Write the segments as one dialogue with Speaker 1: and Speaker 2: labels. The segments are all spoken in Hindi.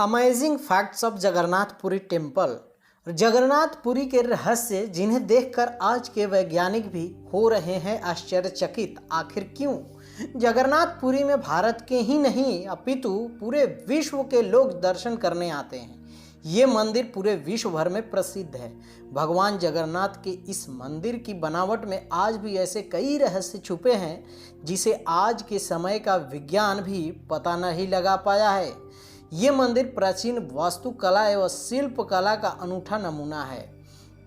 Speaker 1: Amazing facts of Jagannath Puri temple. Jagannath Puri के रहस्य जिन्हें देखकर आज के वैज्ञानिक भी हो रहे हैं आश्चर्यचकित। आखिर क्यों? जगन्नाथपुरी में भारत के ही नहीं अपितु पूरे विश्व के लोग दर्शन करने आते हैं। ये मंदिर पूरे विश्व भर में प्रसिद्ध है। भगवान जगन्नाथ के इस मंदिर की बनावट में आज भी ऐसे कई रहस्य छुपे हैं जिसे आज के समय का विज्ञान भी पता नहीं लगा पाया है। ये मंदिर प्राचीन वास्तुकला एवं शिल्प कला का अनूठा नमूना है।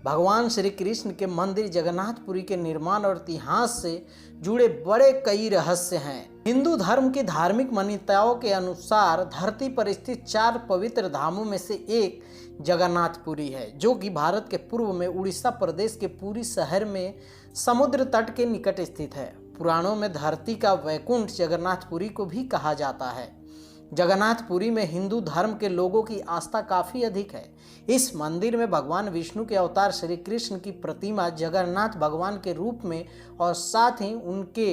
Speaker 1: भगवान श्री कृष्ण के मंदिर जगन्नाथपुरी के निर्माण और इतिहास से जुड़े बड़े कई रहस्य हैं। हिंदू धर्म की धार्मिक मान्यताओं के अनुसार धरती पर स्थित 4 पवित्र धामों में से एक जगन्नाथपुरी है, जो कि भारत के पूर्व में उड़ीसा प्रदेश के पुरी शहर में समुद्र तट के निकट स्थित है। पुराणों में धरती का वैकुंठ जगन्नाथपुरी को भी कहा जाता है। जगन्नाथपुरी में हिंदू धर्म के लोगों की आस्था काफ़ी अधिक है। इस मंदिर में भगवान विष्णु के अवतार श्री कृष्ण की प्रतिमा जगन्नाथ भगवान के रूप में और साथ ही उनके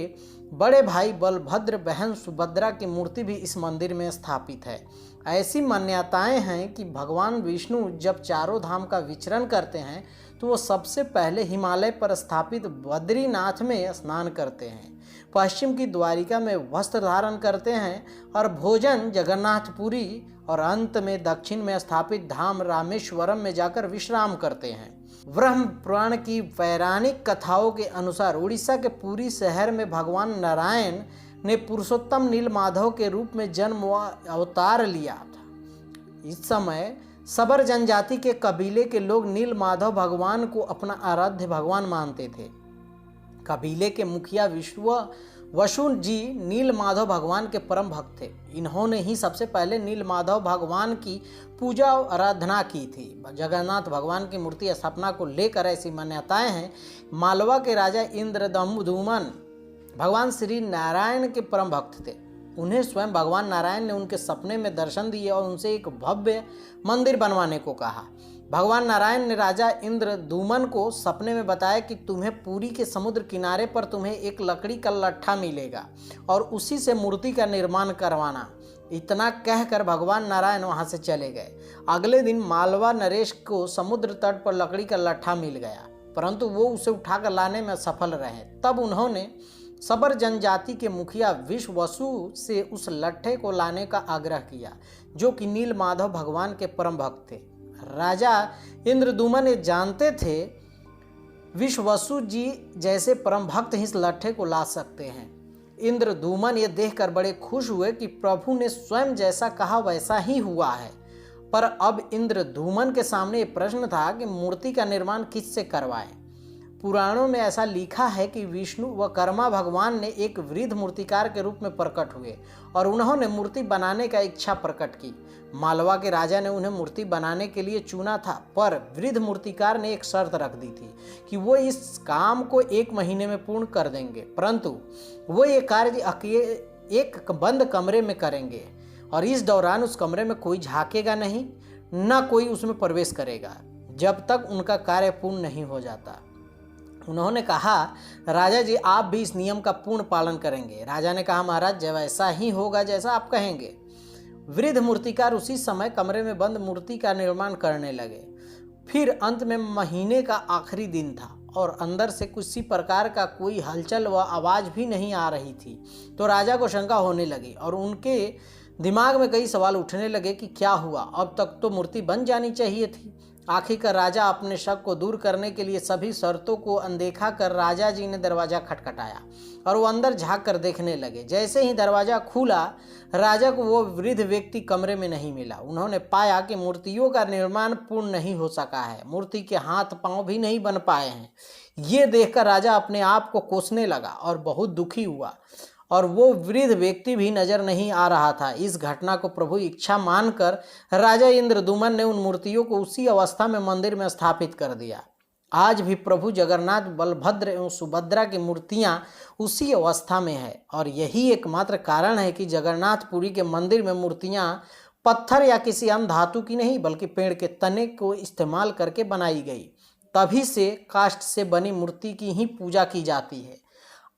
Speaker 1: बड़े भाई बलभद्र, बहन सुभद्रा की मूर्ति भी इस मंदिर में स्थापित है। ऐसी मान्यताएं हैं कि भगवान विष्णु जब चारों धाम का विचरण करते हैं तो वो सबसे पहले हिमालय पर स्थापित बद्रीनाथ में स्नान करते हैं, पश्चिम की द्वारिका में वस्त्र धारण करते हैं और भोजन जगन्नाथपुरी और अंत में दक्षिण में स्थापित धाम रामेश्वरम में जाकर विश्राम करते हैं। ब्रह्म पुराण की पौराणिक कथाओं के अनुसार उड़ीसा के पुरी शहर में भगवान नारायण ने पुरुषोत्तम नीलमाधव के रूप में जन्म व अवतार लिया था। इस समय सबर जनजाति के कबीले के लोग नीलमाधव भगवान को अपना आराध्य भगवान मानते थे। कबीले के मुखिया वसु जी नीलमाधव भगवान के परम भक्त थे। इन्होंने ही सबसे पहले नीलमाधव भगवान की पूजा और आराधना की थी। जगन्नाथ भगवान की मूर्ति स्थापना को लेकर ऐसी मान्यताएं हैं। मालवा के राजा इंद्रदुमन भगवान श्री नारायण के परम भक्त थे। उन्हें स्वयं भगवान नारायण ने उनके सपने में दर्शन दिए और उनसे एक भव्य मंदिर बनवाने को कहा। भगवान नारायण ने राजा इंद्रदुमन को सपने में बताया कि तुम्हें पुरी के समुद्र किनारे पर तुम्हें एक लकड़ी का लट्ठा मिलेगा और उसी से मूर्ति का निर्माण करवाना। इतना कहकर भगवान नारायण वहां से चले गए। अगले दिन मालवा नरेश को समुद्र तट पर लकड़ी का लट्ठा मिल गया, परंतु वो उसे उठाकर लाने में असफल रहे। तब उन्होंने सबर जनजाति के मुखिया वसु से उस लट्ठे को लाने का आग्रह किया, जो कि नीलमाधव भगवान के परम भक्त थे। राजा इंद्रदुमन ये जानते थे वसु जी जैसे परम भक्त ही इस लट्ठे को ला सकते हैं। इंद्रदुमन ये देखकर बड़े खुश हुए कि प्रभु ने स्वयं जैसा कहा वैसा ही हुआ है। पर अब इंद्रदुमन के सामने ये प्रश्न था कि मूर्ति का निर्माण किससे करवाएं। पुराणों में ऐसा लिखा है कि विष्णु व कर्मा भगवान ने एक वृद्ध मूर्तिकार के रूप में प्रकट हुए और उन्होंने मूर्ति बनाने का इच्छा प्रकट की। मालवा के राजा ने उन्हें मूर्ति बनाने के लिए चुना था, पर वृद्ध मूर्तिकार ने एक शर्त रख दी थी कि वो इस काम को 1 महीने में पूर्ण कर देंगे, परंतु वो ये कार्य एक बंद कमरे में करेंगे और इस दौरान उस कमरे में कोई झांकेगा नहीं, न कोई उसमें प्रवेश करेगा जब तक उनका कार्य पूर्ण नहीं हो जाता। उन्होंने कहा, राजा जी आप भी इस नियम का पूर्ण पालन करेंगे। राजा ने कहा, महाराज जब ऐसा ही होगा जैसा आप कहेंगे। वृद्ध मूर्तिकार उसी समय कमरे में बंद मूर्ति का निर्माण करने लगे। फिर अंत में महीने का आखिरी दिन था और अंदर से किसी प्रकार का कोई हलचल व आवाज़ भी नहीं आ रही थी। तो राजा को शंका होने लगी और उनके दिमाग में कई सवाल उठने लगे कि क्या हुआ, अब तक तो मूर्ति बन जानी चाहिए थी। आखिरकार राजा अपने शक को दूर करने के लिए सभी शर्तों को अनदेखा कर राजा जी ने दरवाज़ा खटखटाया और वो अंदर झांक कर देखने लगे। जैसे ही दरवाज़ा खुला, राजा को वो वृद्ध व्यक्ति कमरे में नहीं मिला। उन्होंने पाया कि मूर्तियों का निर्माण पूर्ण नहीं हो सका है, मूर्ति के हाथ पांव भी नहीं बन पाए हैं। ये देखकर राजा अपने आप को कोसने लगा और बहुत दुखी हुआ और वो वृद्ध व्यक्ति भी नजर नहीं आ रहा था। इस घटना को प्रभु इच्छा मानकर राजा इंद्रदुमन ने उन मूर्तियों को उसी अवस्था में मंदिर में स्थापित कर दिया। आज भी प्रभु जगन्नाथ, बलभद्र एवं सुभद्रा की मूर्तियां उसी अवस्था में है और यही एकमात्र कारण है कि जगन्नाथपुरी के मंदिर में मूर्तियां पत्थर या किसी अन्य धातु की नहीं बल्कि पेड़ के तने को इस्तेमाल करके बनाई गई। तभी से काष्ठ से बनी मूर्ति की ही पूजा की जाती है।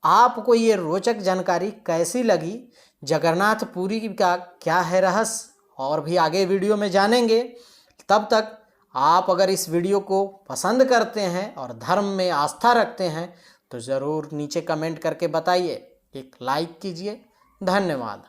Speaker 1: आपको ये रोचक जानकारी कैसी लगी? जगन्नाथपुरी का क्या है रहस्य? और भी आगे वीडियो में जानेंगे। तब तक आप अगर इस वीडियो को पसंद करते हैं और धर्म में आस्था रखते हैं तो ज़रूर नीचे कमेंट करके बताइए, एक लाइक कीजिए। धन्यवाद।